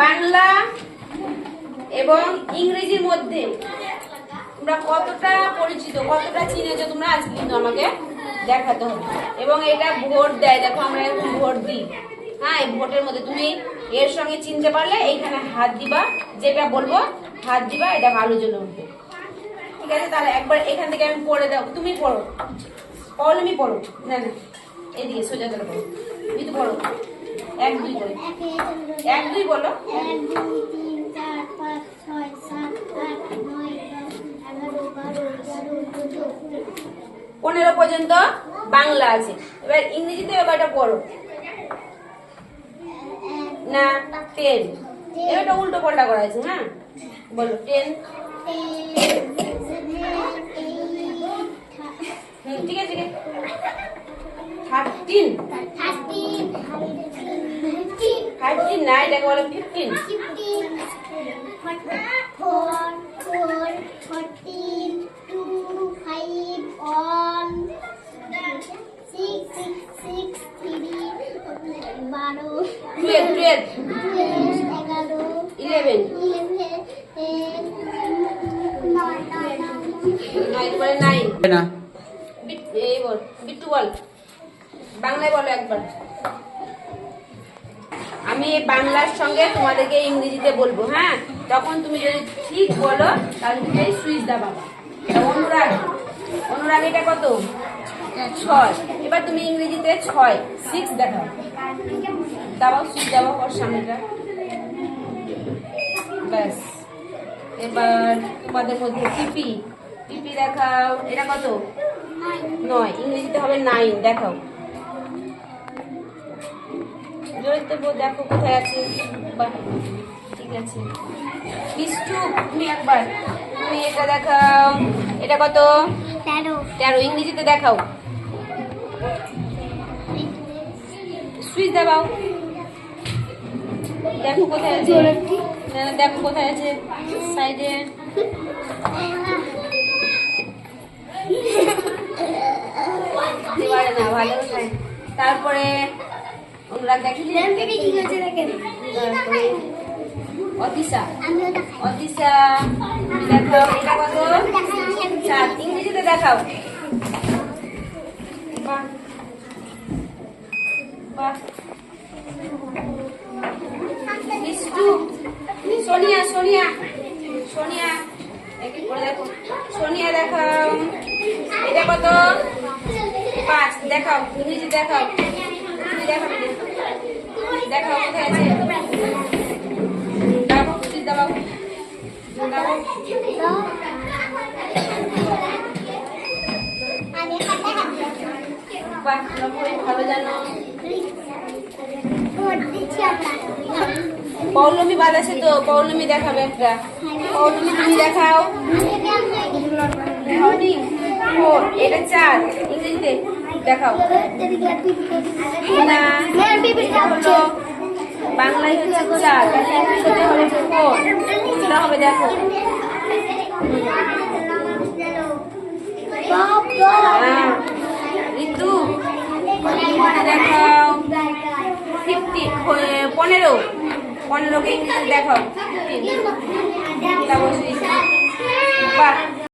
বাংলা এবং ইংরেজির মধ্যে তোমরা কতটা পরিচিত, কতটা চিনেছো তোমরা আজকে কিন্তু আমাকে দেখাতে হবে। এবং এটা ভোট দেয়, দেখো আমরা এরকম ভোট দিই। হ্যাঁ, এই ভোটের মধ্যে তুমি এর সঙ্গে চিনতে পারলে এইখানে হাত দিবা, যেটা বলবো হাত দিবা, এটা ভালো জন্য উঠবে। ঠিক আছে, তাহলে একবার এখান থেকে আমি পড়ে দাও, তুমি পড়ো, পৌলমি পড়ো, না না এদিকে সোজা করে পড়ো, কিন্তু পড়ো 1 2 করে 1 2 বলো। 1 2 3 4 5 6 7 8 9 10 11 12 15 পর্যন্ত বাংলা আছে। এবার ইংরেজিতে কয়টা পড়ো না 10। এটা উল্টো পাল্টা করা আছে। হ্যাঁ বলো 10। ঠিক আছে 13 না, এটাকে বলো 15। 4 14 2 5 1 6 6 3 12 12 11 9 না এই বল বিট্টু বল, বাংলায় বলো একবার। আমি বাংলার সঙ্গে তোমাদেরকে ইংরেজিতে বলবো। হ্যাঁ, তখন তুমি যদি ঠিক বলো তাহলে তুমি সুইচ দাও। অনুরাগ, অনুরাগ এটা কত 6। এবার তুমি ইংরেজিতে 6 6 দেখাও, দাবাও সুইচ দাবাও ওর সামনেটা, ব্যাস। এবার তোমাদের মধ্যে পিপি, পিপি দেখাও, এটা কত 9, ইংরেজিতে হবে 9, দেখাও। দেখো কোথায় আছে, ঠিক আছে। মিষ্টু তুমি একবার, তুমি এটা দেখাও, এটা কত 13, ইংরেজিতে দেখাও, সুইচ দাবাও, দেখো কোথায় আছে, দেখো কোথায় আছে সাইডে। না ভালো কোথায়। তারপরে অনুরাগ দেখি অতিশা, অতিশা দেখাও, এটা কত 7, ইংরেজিতে দেখাও। বাহ বাহ। মিষ্টু, সোনিয়া, সোনিয়া, সোনিয়া একটু করে দেখো, সোনিয়া দেখাও, এটা কত 5, দেখাও, ইংরেজি দেখাও, তুমি দেখাও, দেখাও কোথায় আছে, দাও দাও দাও। বাহ, ভালো জানো। পৌলমি বাদ আছে তো, পৌলমি দেখাবে একটা, পৌলমি তুমি দেখাও। এটা 4, ইংরেজিতে দেখাও। না হলো বাংলায় হচ্ছে 4, ইংরেজিতে হবে 4, এটা হবে দেখো। ঋতু দেখাও 15, 15কে ইংরেজিতে দেখাও। বাহ